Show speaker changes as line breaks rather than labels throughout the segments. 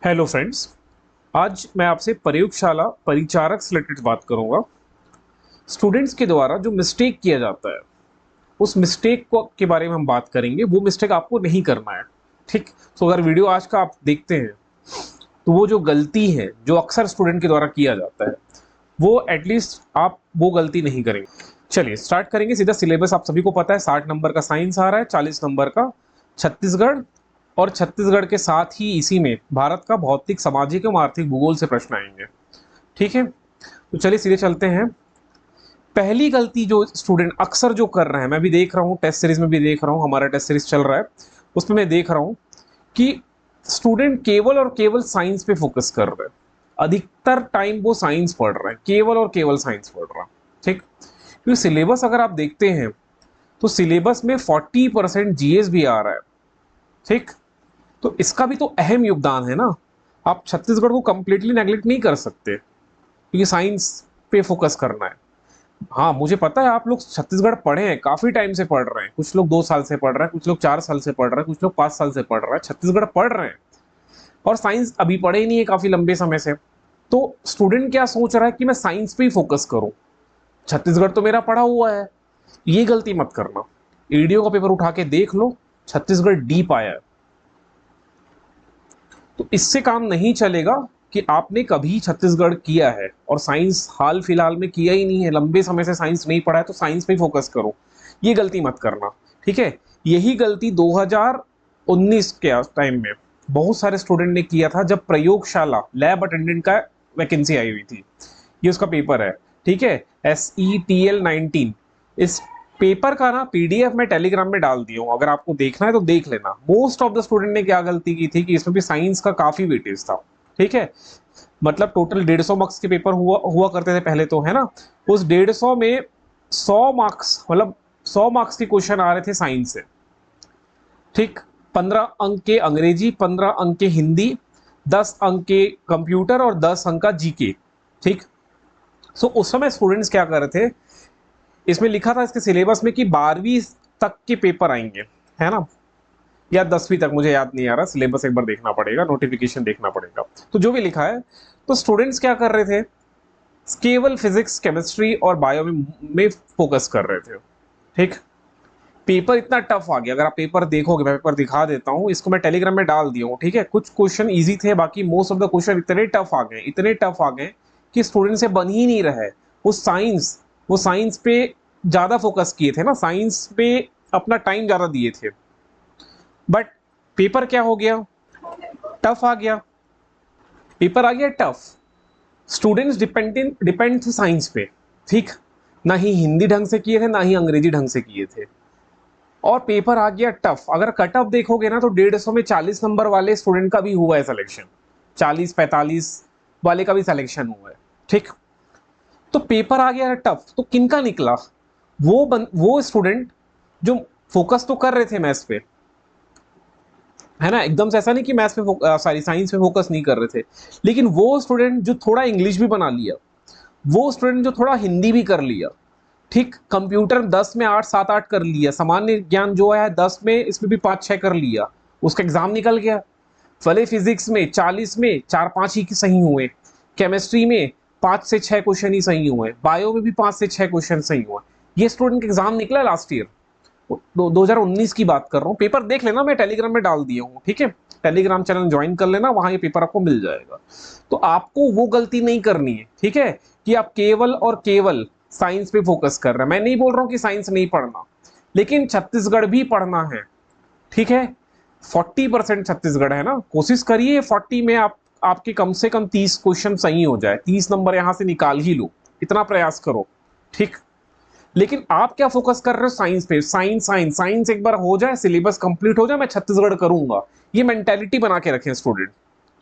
Hello friends. आज मैं आपसे प्रयोगशाला परिचारक से रिलेटेड बात करूंगा। स्टूडेंट्स के द्वारा जो मिस्टेक किया जाता है उस मिस्टेक को के बारे में हम बात करेंगे। वो मिस्टेक आपको नहीं करना है, ठीक। तो अगर वीडियो आज का आप देखते हैं तो वो जो गलती है जो अक्सर स्टूडेंट के द्वारा किया जाता है वो एटलीस्ट आप वो गलती नहीं करेंगे। चलिए स्टार्ट करेंगे सीधा। सिलेबस आप सभी को पता है, 60 नंबर का साइंस आ रहा है, 40 नंबर का छत्तीसगढ़, और छत्तीसगढ़ के साथ ही इसी में भारत का भौतिक सामाजिक एवं आर्थिक भूगोल से प्रश्न आएंगे। ठीक है, तो चलिए सीधे चलते हैं। पहली गलती जो स्टूडेंट अक्सर जो कर रहे हैं, मैं भी देख रहा हूं, टेस्ट सीरीज में भी देख रहा हूं, हमारा टेस्ट सीरीज चल रहा है उसमें मैं देख रहा हूं कि स्टूडेंट केवल और केवल साइंस पे फोकस कर रहे हैं। अधिकतर टाइम वो साइंस पढ़ रहे हैं, केवल और केवल साइंस पढ़ रहा है, ठीक। क्योंकि सिलेबस अगर आप देखते हैं तो सिलेबस में 40% जीएस भी आ रहा है, ठीक। तो इसका भी तो अहम योगदान है ना। आप छत्तीसगढ़ को कंप्लीटली नेग्लेक्ट नहीं कर सकते क्योंकि साइंस पे फोकस करना है। हाँ, मुझे पता है आप लोग छत्तीसगढ़ पढ़े हैं, काफी टाइम से पढ़ रहे हैं, कुछ लोग 2 साल से पढ़ रहे हैं, कुछ लोग 4 साल से पढ़ रहे हैं, कुछ लोग 5 साल से पढ़ रहे हैं, छत्तीसगढ़ पढ़ रहे हैं और साइंस अभी पढ़े ही नहीं है काफी लंबे समय से। तो स्टूडेंट क्या सोच रहा है कि मैं साइंस पे ही फोकस करूं, छत्तीसगढ़ तो मेरा पढ़ा हुआ है। ये गलती मत करना। ईडीओ का पेपर उठा के देख लो, छत्तीसगढ़ डीप आया है। तो इससे काम नहीं चलेगा कि आपने कभी छत्तीसगढ़ किया है और साइंस हाल फिलहाल में किया ही नहीं है, लंबे समय से साइंस नहीं पढ़ा है तो साइंस पे फोकस करो। ये गलती मत करना, ठीक है। यही गलती 2019 के टाइम में बहुत सारे स्टूडेंट ने किया था जब प्रयोगशाला लैब अटेंडेंट का वैकेंसी आई हुई थी। ये उसका पेपर है, ठीक है, SETL-19। इस पेपर का ना पीडीएफ में टेलीग्राम में डाल दिया हूं, अगर आपको देखना है तो देख लेना। मोस्ट ऑफ द स्टूडेंट ने क्या गलती की थी कि इसमें भी साइंस का काफी वेटेज था, ठीक है। मतलब टोटल 150 मार्क्स के पेपर हुआ हुआ करते थे पहले, तो है ना। उस 150 में 100 मार्क्स, मतलब 100 मार्क्स के क्वेश्चन आ रहे थे साइंस से, ठीक। 15 अंक के अंग्रेजी, 15 अंक के हिंदी, 10 अंक के कंप्यूटर और 10 अंक का जीके, ठीक। सो उस समय स्टूडेंट्स क्या कर रहे थे, इसमें लिखा था इसके सिलेबस में कि 12वीं तक के पेपर आएंगे, है ना, या 10वीं तक, मुझे याद नहीं आ रहा, सिलेबस एक बार देखना पड़ेगा, नोटिफिकेशन देखना पड़ेगा। तो जो भी लिखा है, तो स्टूडेंट्स क्या कर रहे थे, केवल फिजिक्स केमिस्ट्री और बायो में फोकस कर रहे थे, ठीक। पेपर इतना टफ आ गया, अगर आप पेपर देखोगे, मैं पेपर दिखा देता हूं, इसको मैं टेलीग्राम में डाल दिया हूं, ठीक है। कुछ क्वेश्चन इजी थे, बाकी मोस्ट ऑफ द क्वेश्चन इतने टफ आ गए, इतने टफ आ गए कि स्टूडेंट से बन ही नहीं रहे। वो साइंस पे ज्यादा फोकस किए थे ना, साइंस पे अपना टाइम ज्यादा दिए थे, बट पेपर क्या हो गया, टफ आ गया। पेपर आ गया टफ, स्टूडेंट्स डिपेंड थे साइंस पे, ठीक। ना ही हिंदी ढंग से किए थे, ना ही अंग्रेजी ढंग से किए थे, और पेपर आ गया टफ। अगर कट ऑफ देखोगे ना तो 150 में 40 नंबर वाले स्टूडेंट का भी हुआ है सिलेक्शन, 40-45 वाले का भी सिलेक्शन हुआ है, ठीक। तो पेपर आ गया टफ, तो किनका निकला, वो स्टूडेंट जो फोकस तो कर रहे थे मैथ्स पे, है ना, एकदम से ऐसा नहीं कि मैथ्स पे सॉरी साइंस पे फोकस नहीं कर रहे थे, लेकिन वो स्टूडेंट जो थोड़ा इंग्लिश भी बना लिया, वो स्टूडेंट जो थोड़ा हिंदी भी कर लिया, ठीक। कंप्यूटर 10 में 8, 7, 8 कर लिया, सामान्य ज्ञान जो है 10 में, इसमें भी 5-6 कर लिया, उसका एग्जाम निकल गया। भले फिजिक्स में 40 में 4-5 ही सही हुए, केमिस्ट्री में 5 से 6 क्वेश्चन ही सही हुए, बायो में भी 5 से 6 क्वेश्चन सही हुए। ये स्टूडेंट का एग्जाम निकला लास्ट ईयर, 2019 की बात कर रहा हूँ। पेपर देख लेना, मैं टेलीग्राम में डाल दिया हूँ, ठीक है। टेलीग्राम चैनल ज्वाइन कर लेना, वहां ये पेपर आपको मिल जाएगा। तो आपको वो गलती नहीं करनी है, ठीक है, कि आप केवल और केवल साइंस पे फोकस कर रहे हैं। मैं नहीं बोल रहा हूं कि साइंस नहीं पढ़ना, लेकिन छत्तीसगढ़ भी पढ़ना है, ठीक है। 40% छत्तीसगढ़ है ना, कोशिश करिए 40 में आपके कम से कम 30 क्वेश्चन सही हो जाए, 30 नंबर यहां से निकाल ही लो, इतना प्रयास करो, ठीक। लेकिन आप क्या फोकस कर रहे हो, साइंस पे। साइंस साइंस साइंस एक बार हो जाए, सिलेबस कंप्लीट हो जाए, मैं छत्तीसगढ़ करूंगा, ये मेंटेलिटी बना के रखें स्टूडेंट,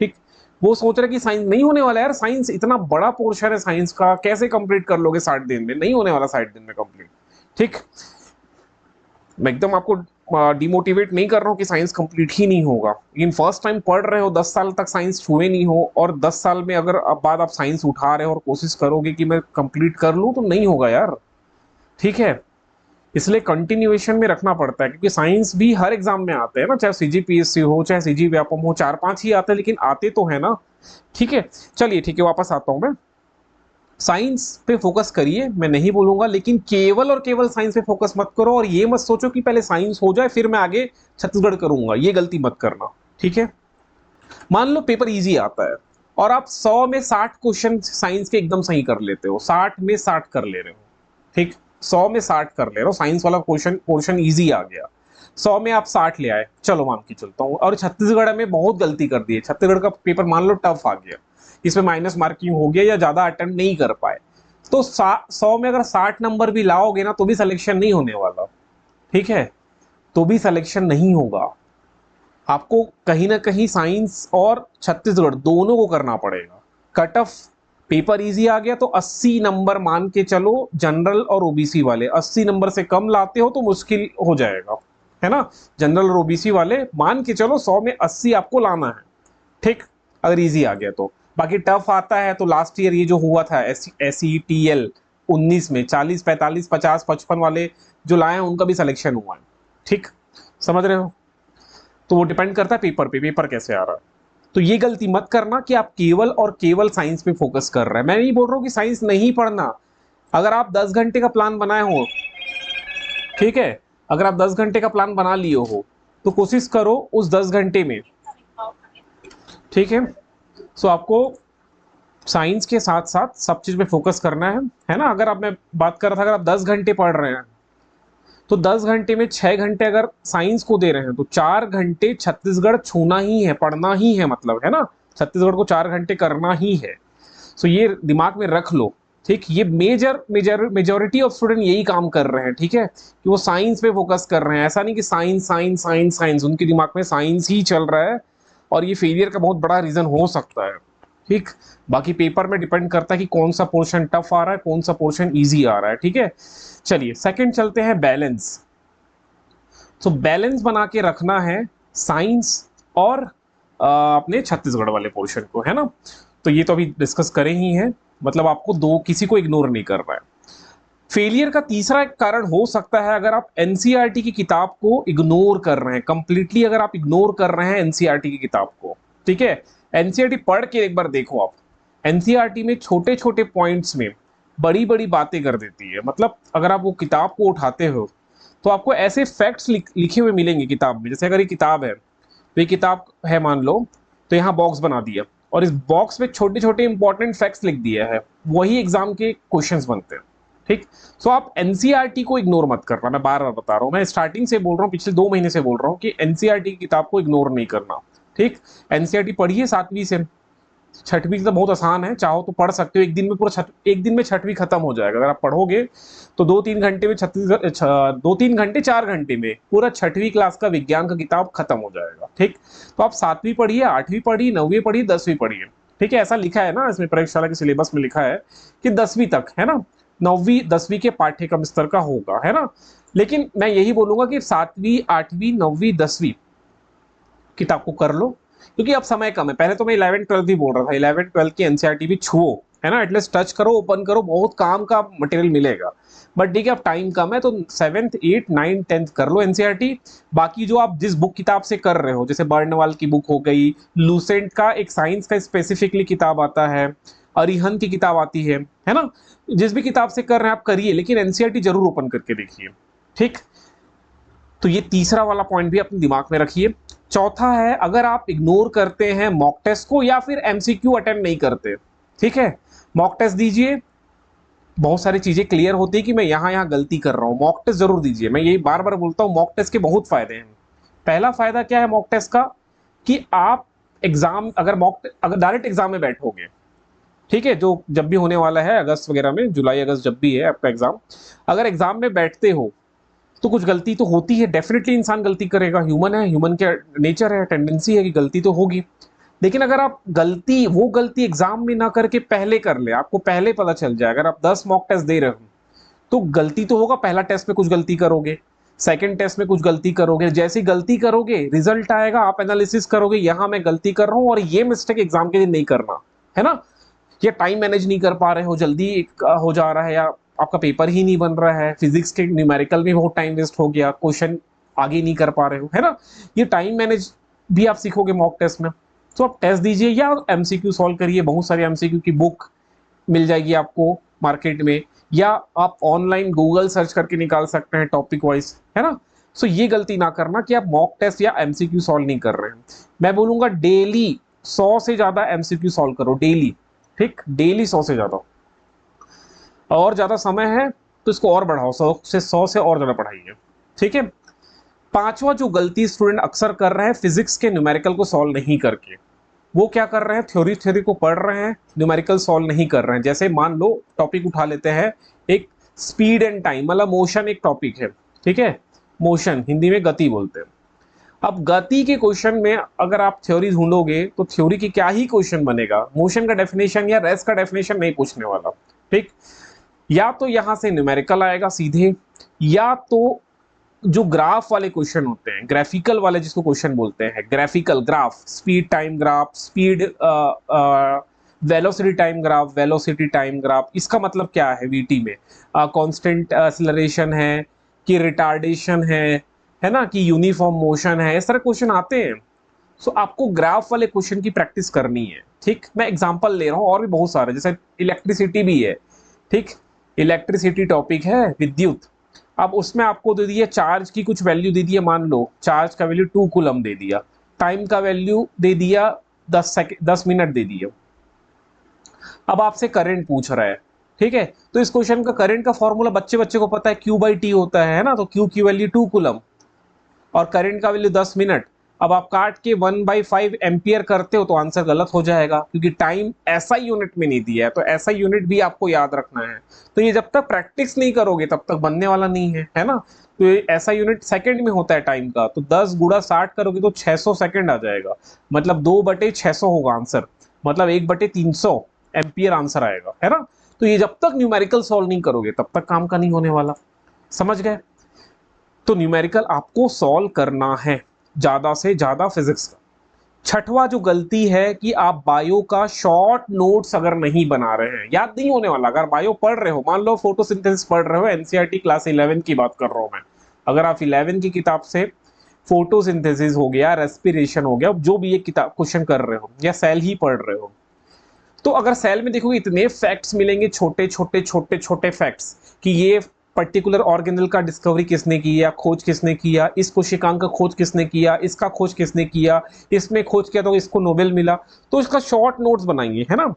ठीक। वो सोच रहे कि साइंस नहीं होने वाला, यार साइंस इतना बड़ा पोर्शन है साइंस का, कैसे कंप्लीट कर लोगे 60 दिन में, नहीं होने वाला 60 दिन में कंप्लीट, ठीक। मैं एकदम आपको डिमोटिवेट नहीं कर रहा हूँ कि साइंस कंप्लीट ही नहीं होगा, लेकिन फर्स्ट टाइम पढ़ रहे हो, 10 साल तक साइंस छुए नहीं हो, और 10 साल में अगर अब बाद आप साइंस उठा रहे हो और कोशिश करोगे कि मैं कंप्लीट कर लूं, तो नहीं होगा यार, ठीक है। इसलिए कंटिन्यूएशन में रखना पड़ता है, क्योंकि साइंस भी हर एग्जाम में आते हैं ना, चाहे सीजीपीएससी हो चाहे सीजी व्यापम हो, 4-5 ही आते हैं लेकिन आते तो है ना। ठीक है, चलिए ठीक है, वापस आता हूं मैं। साइंस पे फोकस करिए, मैं नहीं बोलूंगा, लेकिन केवल और केवल साइंस पे फोकस मत करो, और ये मत सोचो कि पहले साइंस हो जाए फिर मैं आगे छत्तीसगढ़ करूंगा, ये गलती मत करना। ठीक है, मान लो पेपर इजी आता है और आप 100 में 60 क्वेश्चन साइंस के एकदम सही कर लेते हो, 60 में 60 कर ले रहे हो, ठीक, 100 में 60 कर ले रहे हो, साइंस वाला क्वेश्चन पोर्शन इजी आ गया, 100 में आप 60 ले आए, चलो मान के चलता हूँ, और छत्तीसगढ़ में बहुत गलती कर दी है, छत्तीसगढ़ का पेपर मान लो टफ आ गया, इसमें माइनस मार्किंग हो गया या ज्यादा अटेम्प्ट नहीं कर पाए, तो 100 में अगर 60 नंबर भी लाओगे ना तो भी सिलेक्शन नहीं होने वाला। ठीक है, तो भी सिलेक्शन नहीं होगा, आपको कहीं ना कहीं साइंस और छत्तीसगढ़ दोनों को करना पड़ेगा। कट ऑफ पेपर इजी आ गया तो 80 नंबर मान के चलो, जनरल और ओबीसी वाले 80 नंबर से कम लाते हो तो मुश्किल हो जाएगा, है ना। जनरल और ओबीसी वाले मान के चलो 100 में 80 आपको लाना है, ठीक, अगर इजी आ गया तो। बाकी टफ आता है तो लास्ट ईयर ये जो हुआ था SETL 19 में 40 45 50 55 वाले जो लाए हैं उनका भी सिलेक्शन हुआ है। ठीक, समझ रहे हो, तो वो डिपेंड करता है पेपर पे, पेपर कैसे आ रहा है। तो ये गलती मत करना कि आप केवल और केवल साइंस पे फोकस कर रहे हैं। मैं नहीं बोल रहा हूं कि साइंस नहीं पढ़ना, अगर आप 10 घंटे का प्लान बनाए हो, ठीक है, अगर आप 10 घंटे का प्लान बना लिए हो तो कोशिश करो उस 10 घंटे में, ठीक है, सो आपको साइंस के साथ साथ सब चीज पे फोकस करना है ना। अगर आप, मैं बात कर रहा था, अगर आप 10 घंटे पढ़ रहे हैं तो 10 घंटे में 6 घंटे अगर साइंस को दे रहे हैं तो 4 घंटे छत्तीसगढ़ छूना ही है, पढ़ना ही है, मतलब है ना, छत्तीसगढ़ को 4 घंटे करना ही है। सो ये दिमाग में रख लो, ठीक, ये मेजोरिटी ऑफ स्टूडेंट यही काम कर रहे हैं, ठीक है, कि वो साइंस पे फोकस कर रहे हैं, ऐसा नहीं कि साइंस साइंस साइंस साइंस, उनके दिमाग में साइंस ही चल रहा है, और ये फेलियर का बहुत बड़ा रीजन हो सकता है। ठीक, बाकी पेपर में डिपेंड करता है कि कौन सा पोर्शन टफ आ रहा है, कौन सा पोर्शन इजी आ रहा है। ठीक है, चलिए सेकंड चलते हैं, बैलेंस। तो बैलेंस बना के रखना है साइंस और अपने छत्तीसगढ़ वाले पोर्शन को, है ना। तो ये तो अभी डिस्कस करें ही है, मतलब आपको दो किसी को इग्नोर नहीं करना है। फेलियर का तीसरा एक कारण हो सकता है अगर आप एनसीईआरटी की किताब को इग्नोर कर रहे हैं, कंप्लीटली अगर आप इग्नोर कर रहे हैं एनसीईआरटी की किताब को। ठीक है, एनसीईआरटी पढ़ के एक बार देखो आप, एनसीईआरटी में छोटे छोटे पॉइंट्स में बड़ी बड़ी बातें कर देती है, मतलब अगर आप वो किताब को उठाते हो तो आपको ऐसे फैक्ट्स लिखे हुए मिलेंगे किताब में। जैसे अगर ये किताब है तो ये किताब है मान लो, तो यहाँ बॉक्स बना दिया और इस बॉक्स में छोटे छोटे इंपॉर्टेंट फैक्ट्स लिख दिया है, वही एग्जाम के क्वेश्चंस बनते हैं। ठीक, सो आप एनसीईआरटी को इग्नोर मत करना, मैं बार बार बता रहा हूं, मैं स्टार्टिंग से बोल रहा हूँ, पिछले 2 महीने से बोल रहा हूँ कि एनसीईआरटी की किताब को इग्नोर नहीं करना। ठीक, एनसीईआरटी पढ़िए 7वीं से 6वीं तो बहुत आसान है, चाहो तो पढ़ सकते हो, एक दिन में पूरा एक दिन में 6वीं खत्म हो जाएगा अगर आप पढ़ोगे तो 2-3 घंटे में 2-3 घंटे 4 घंटे में पूरा 6वीं क्लास का विज्ञान का किताब खत्म हो जाएगा। ठीक, तो आप 7वीं पढ़िए, 8वीं पढ़िए, 9वीं पढ़िए, 10वीं पढ़िए। ठीक है, ऐसा लिखा है ना इसमें, प्रयोगशाला के सिलेबस में लिखा है कि 10वीं तक, है ना, 9वीं 10वीं के पाठ्यक्रम स्तर का होगा, है ना। लेकिन मैं यही बोलूंगा कि 7वीं 8वीं 9वीं 10वीं किताब को कर लो, क्योंकि अब समय कम है। पहले तो मैं 11 12 भी बोल रहा था, 11 12 की एनसीईआरटी भी छुओ, है ना, एटलीस्ट टच करो, ओपन करो, बहुत काम का मटेरियल मिलेगा। बट ठीक है, अब टाइम कम है तो 7th 8th 9th 10th कर लो एनसीईआरटी। बाकी जो आप जिस बुक किताब से कर रहे हो, जैसे बर्नवाल की बुक हो गई, लूसेंट का एक साइंस का स्पेसिफिकली किताब आता है, अरिहंत की किताब आती है ना, जिस भी किताब से कर रहे हैं आप करिए, लेकिन एनसीईआरटी जरूर ओपन करके देखिए। ठीक, तो ये तीसरा वाला पॉइंट भी अपने दिमाग में रखिए। चौथा है, अगर आप इग्नोर करते हैं मॉक टेस्ट को या फिर एमसीक्यू अटेम्प्ट नहीं करते, ठीक है, मॉक टेस्ट दीजिए, बहुत सारी चीजें क्लियर होती है कि मैं यहां गलती कर रहा हूं, मॉक टेस्ट जरूर दीजिए। मैं यही बार बार बोलता हूं, मॉक टेस्ट के बहुत फायदे हैं। पहला फायदा क्या है मॉक टेस्ट का, कि आप एग्जाम अगर डायरेक्ट एग्जाम में बैठोगे, ठीक है, जो जब भी होने वाला है अगस्त वगैरह में, जुलाई अगस्त जब भी है आपका एग्जाम, अगर एग्जाम में बैठते हो तो कुछ गलती तो होती है, डेफिनेटली इंसान गलती करेगा, ह्यूमन है, ह्यूमन के नेचर है, टेंडेंसी है कि गलती तो होगी। लेकिन अगर आप वो गलती एग्जाम में ना करके पहले कर ले, आपको पहले पता चल जाए, अगर आप 10 मॉक टेस्ट दे रहे हो तो गलती तो होगा, पहला टेस्ट में कुछ गलती करोगे, सेकंड टेस्ट में कुछ गलती करोगे, जैसी गलती करोगे रिजल्ट आएगा, आप एनालिसिस करोगे, यहां मैं गलती कर रहा हूं और ये मिस्टेक एग्जाम के दिन नहीं करना, है ना। या टाइम मैनेज नहीं कर पा रहे हो, जल्दी हो जा रहा है, या आपका पेपर ही नहीं बन रहा है, फिजिक्स के न्यूमेरिकल में बहुत टाइम वेस्ट हो गया, क्वेश्चन आगे नहीं कर पा रहे हो, है ना। ये टाइम मैनेज भी आप सीखोगे मॉक टेस्ट में। तो आप टेस्ट दीजिए या एमसीक्यू सॉल्व करिए, बहुत सारे एमसीक्यू की बुक मिल जाएगी आपको मार्केट में, या आप ऑनलाइन गूगल सर्च करके निकाल सकते हैं टॉपिक वाइज, है ना। सो ये गलती ना करना कि आप मॉक टेस्ट या एमसीक्यू सॉल्व नहीं कर रहे हैं। मैं बोलूंगा डेली 100 से ज्यादा एमसीक्यू सॉल्व करो डेली, ठीक, डेली 100 से ज्यादा। और ज्यादा समय है तो इसको और बढ़ाओ, 100 से और ज्यादा बढ़ाइए, ठीक है। पांचवा जो गलती स्टूडेंट अक्सर कर रहे हैं फिजिक्स के न्यूमेरिकल को सॉल्व नहीं करके, वो क्या कर रहे हैं, थ्योरी को पढ़ रहे हैं, न्यूमेरिकल सॉल्व नहीं कर रहे हैं। जैसे मान लो टॉपिक उठा लेते हैं, एक स्पीड एंड टाइम, मतलब मोशन एक टॉपिक है, ठीक है, मोशन हिंदी में गति बोलते हैं। अब गति के क्वेश्चन में अगर आप थ्योरी ढूंढोगे तो थ्योरी की क्या ही क्वेश्चन बनेगा, मोशन का डेफिनेशन या रेस्ट का डेफिनेशन नहीं पूछने वाला, ठीक। या तो यहां से न्यूमेरिकल आएगा सीधे, या तो जो ग्राफ वाले क्वेश्चन होते हैं, ग्राफिकल वाले जिसको क्वेश्चन बोलते हैं, graphical graph, speed time graph, speed velocity time graph, velocity time graph, इसका मतलब क्या है वीटी में, कांस्टेंट एक्सेलरेशन है कि रिटार्डेशन है ना, कि यूनिफॉर्म मोशन है, इस तरह क्वेश्चन आते हैं। सो आपको ग्राफ वाले क्वेश्चन की प्रैक्टिस करनी है, ठीक। मैं एग्जांपल ले रहा हूं, और भी बहुत सारे, जैसे इलेक्ट्रिसिटी भी है, ठीक, इलेक्ट्रिसिटी टॉपिक है, विद्युत। अब उसमें आपको दे दिया चार्ज की कुछ वैल्यू दे दिया, मान लो चार्ज का वैल्यू 2 कूलम दे दिया, टाइम का वैल्यू दे दिया 10 मिनट दे दिया। अब आपसे करंट पूछ रहा है, ठीक है, तो इस क्वेश्चन का करंट का फॉर्मूला बच्चे बच्चे को पता है, क्यू बाई टी होता है ना, तो क्यू की वैल्यू 2 कूलम और करंट का वैल्यू 10 मिनट। अब आप काट के 1/5 एम्पियर करते हो तो आंसर गलत हो जाएगा, क्योंकि टाइम ऐसा यूनिट में नहीं दिया है, तो ऐसा यूनिट भी आपको याद रखना है। तो ये जब तक प्रैक्टिस नहीं करोगे तब तक बनने वाला नहीं है ना। तो ये ऐसा यूनिट सेकंड में होता है टाइम का, तो 10 गुणा 60 करोगे तो 600 सेकंड आ जाएगा, मतलब 2/600 होगा आंसर, मतलब 1/300 एम्पियर आंसर आएगा, है ना। तो ये जब तक न्यूमेरिकल सॉल्व नहीं करोगे तब तक काम का नहीं होने वाला, समझ गए। तो न्यूमेरिकल आपको सॉल्व करना है ज्यादा से ज्यादा फिजिक्स का। छठवा जो गलती है कि आप बायो का शॉर्ट नोट्स अगर नहीं बना रहे हैं, याद नहीं होने वाला। अगर बायो पढ़ रहे हो, मान लो फोटोसिंथेसिस पढ़ रहे हो, एनसीईआरटी क्लास 11 की बात कर रहा हूं मैं, अगर आप 11 की किताब से फोटोसिंथेसिस हो गया, रेस्पिरेशन हो गया, जो भी ये किताब क्वेश्चन कर रहे हो, या सेल ही पढ़ रहे हो, तो अगर सेल में देखोगे इतने फैक्ट्स मिलेंगे, छोटे छोटे छोटे छोटे फैक्ट्स, कि ये पर्टिकुलर ऑर्गेनल का डिस्कवरी किसने किया, खोज किसने किया, इस कोशिकांग का खोज किसने किया, इसका खोज किसने किया, इसमें खोज किया तो इसको नोबेल मिला, तो इसका शॉर्ट नोट्स बनाइए, है ना।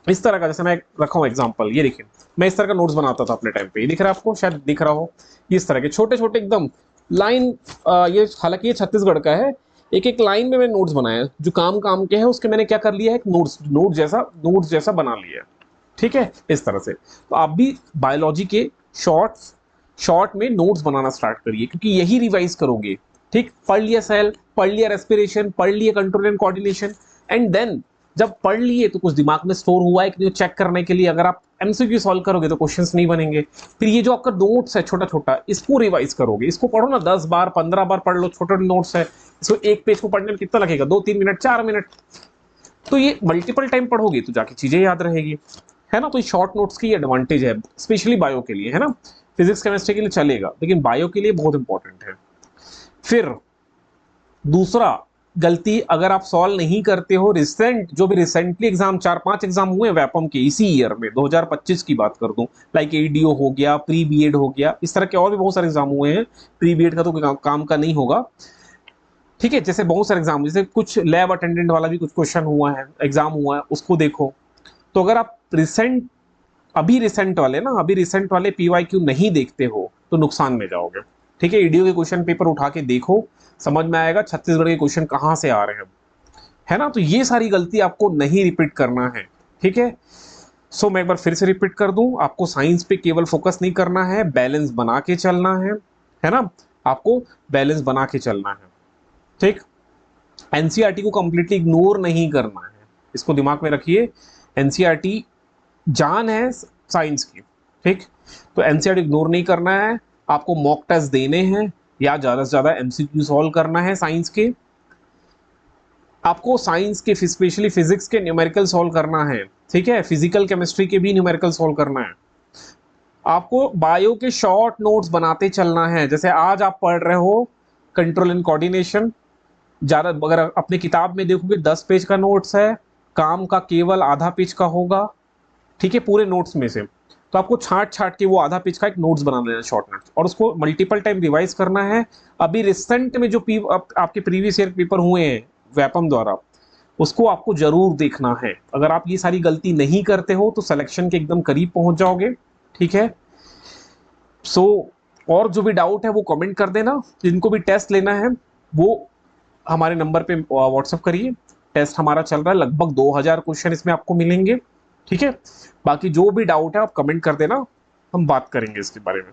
इस तरह का, जैसे मैं रखा हूं एग्जांपल, ये देखिए मैं इस तरह का नोट्स बनाता था अपने टाइम पे, ये दिख रहा है आपको, शायद दिख रहा हो, इस तरह के छोटे छोटे एकदम लाइन, ये हालांकि ये छत्तीसगढ़ का है, एक एक लाइन में मैंने नोट्स बनाया, जो काम काम के है उसके मैंने क्या कर लिया है, एक नोट्स जैसा बना लिया है, ठीक है, इस तरह से। तो आप भी बायोलॉजी के शॉर्ट में नोट्स बनाना स्टार्ट करिए, क्योंकि यही रिवाइज करोगे, ठीक। पढ़ लिया सेल, पढ़ लिया रेस्पिरेशन, पढ़ लिया control and coordination, and then जब पढ़ लिए तो कुछ दिमाग में स्टोर हुआ है कि नहीं, चेक करने के लिए अगर आप एमसीक्यू सॉल्व करोगे तो क्वेश्चंस नहीं बनेंगे। फिर ये जो आपका नोट्स है छोटा छोटा, इसको रिवाइज करोगे, इसको पढ़ो ना, 10 बार 15 बार पढ़ लो, छोटे नोट्स है, इसको एक पेज को पढ़ने में कितना लगेगा, 2-3 मिनट, 4 मिनट। तो ये मल्टीपल टाइम पढ़ोगे तो जाके चीजें याद रहेगी, है ना। तो शॉर्ट नोट्स की एडवांटेज है, स्पेशली बायो के लिए, है ना। फिजिक्स केमिस्ट्री के लिए चलेगा, लेकिन बायो के लिए बहुत इंपॉर्टेंट है। फिर दूसरा गलती, अगर आप सॉल्व नहीं करते हो, जो भी रिसेंटली एग्जाम 4-5 एग्जाम हुए वैपम के इसी ईयर में, 2025 की बात कर दूं, लाइक एडीओ हो गया, प्री बीएड हो गया, इस तरह के और भी बहुत सारे एग्जाम हुए हैं। प्री बीएड का तो काम का नहीं होगा, ठीक है। जैसे बहुत सारे एग्जाम, जैसे कुछ लैब अटेंडेंट वाला भी कुछ क्वेश्चन हुआ है, एग्जाम हुआ है, उसको देखो। तो अगर आप अभी रिसेंट वाले पीवाईक्यू नहीं देखते हो तो नुकसान में जाओगे, ठीक है। ईडीओ के क्वेश्चन पेपर उठा के देखो, समझ में आएगा छत्तीसगढ़ के क्वेश्चन कहां से आ रहे हैं, है ना। तो ये सारी गलती आपको नहीं रिपीट करना है, ठीक है। सो मैं एक बार फिर से रिपीट कर दूं, आपको साइंस पे केवल फोकस नहीं करना है, बैलेंस बना के चलना है ना, आपको बैलेंस बना के चलना है, ठीक। एनसीईआरटी को कंप्लीटली इग्नोर नहीं करना है, इसको दिमाग में रखिए। एनसीईआरटी जान है साइंस की, ठीक। तो एनसीईआरटी इग्नोर नहीं करना है, आपको मॉक टेस्ट देने हैं या ज्यादा से ज्यादा एमसीक्यू सॉल्व करना है साइंस के। आपको साइंस के स्पेशली फिजिक्स के न्यूमेरिकल सॉल्व करना है, ठीक है। फिजिकल केमिस्ट्री के भी न्यूमेरिकल सॉल्व करना है। आपको बायो के शॉर्ट नोट्स बनाते चलना है। जैसे आज आप पढ़ रहे हो कंट्रोल एंड कोऑर्डिनेशन, ज्यादा अगर अपनी किताब में देखोगे 10 पेज का नोट्स है, काम का केवल आधा पेज का होगा, ठीक है, पूरे नोट्स में से। तो आपको छांट छांट के वो आधा पेज का एक नोट्स बना लेना, शॉर्ट नोट्स, और उसको मल्टीपल टाइम रिवाइज करना है। अभी रिसेंट में जो आपके प्रीवियस ईयर पेपर हुए हैं व्यापम द्वारा, उसको आपको जरूर देखना है। अगर आप ये सारी गलती नहीं करते हो तो सिलेक्शन के एकदम करीब पहुंच जाओगे, ठीक है। सो और जो भी डाउट है वो कमेंट कर देना। जिनको भी टेस्ट लेना है वो हमारे नंबर पे व्हाट्सअप करिए। टेस्ट हमारा चल रहा है, लगभग 2000 क्वेश्चन इसमें आपको मिलेंगे, ठीक है। बाकी जो भी डाउट है आप कमेंट कर देना, हम बात करेंगे इसके बारे में।